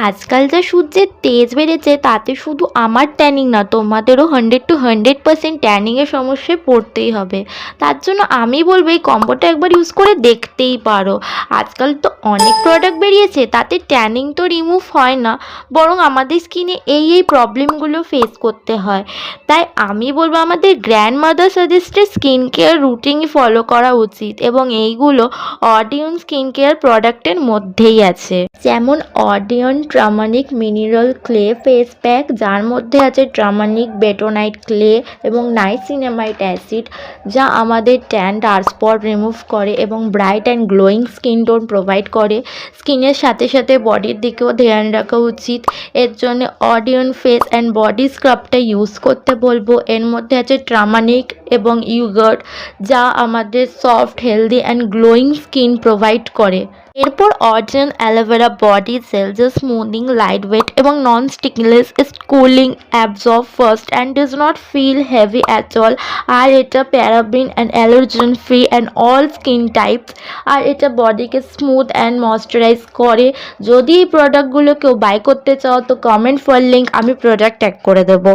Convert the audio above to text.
আজকাল যা সূর্যের তেজ বেড়েছে তাতে শুধু আমার ট্যানিং না, তোমাদেরও 100% ট্যানিংয়ের সমস্যায় পড়তেই হবে। তার জন্য আমি বলবো এই কম্বোটা একবার ইউজ করে দেখতেই পারো। আজকাল তো অনেক প্রোডাক্ট বেরিয়েছে, তাতে ট্যানিং তো রিমুভ হয় না, বরং আমাদের স্কিনে এই প্রবলেমগুলো ফেস করতে হয়। তাই আমি বলবো আমাদের grand mother suggested skin care routine follow করা উচিত, এবং এইগুলো অডিয়ন স্কিন কেয়ার প্রোডাক্টের মধ্যেই আছে। যেমন অডিয়ন ট্রামানিক মিনারেল ক্লে ফেস প্যাক, যার মধ্যে আছে ট্রামানিক বেটোনাইট ক্লে এবং নাইসিনামাইড অ্যাসিড, যা আমাদের ট্যান ডার্ক স্পট রিমুভ করে এবং bright and glowing skin tone provide করে। স্কিনের সাথে সাথে বডির দিকেও ধ্যান রাখা উচিত। এর জন্য অডিয়ন ফেস অ্যান্ড বডি স্ক্রাবটা ইউজ করতে বলবো। এর মধ্যে আছে ট্রামানিক এবং ইউগার্ট, যা আমাদের soft healthy and glowing skin provide করে। এরপর অরিজিনাল অ্যালোভেরা বডি জেল, যা স্মুদিং, লাইট ওয়েট এবং non stickiness, is cooling, absorb first and does not feel heavy at all. আর এটা paraben and allergen free and all skin types. আর এটা বডিকে smooth and moisturise করে। যদি এই প্রোডাক্টগুলো কেউ বাই করতে চাও তো কমেন্ট ফর লিঙ্ক, আমি প্রোডাক্ট ট্যাগ করে দেবো।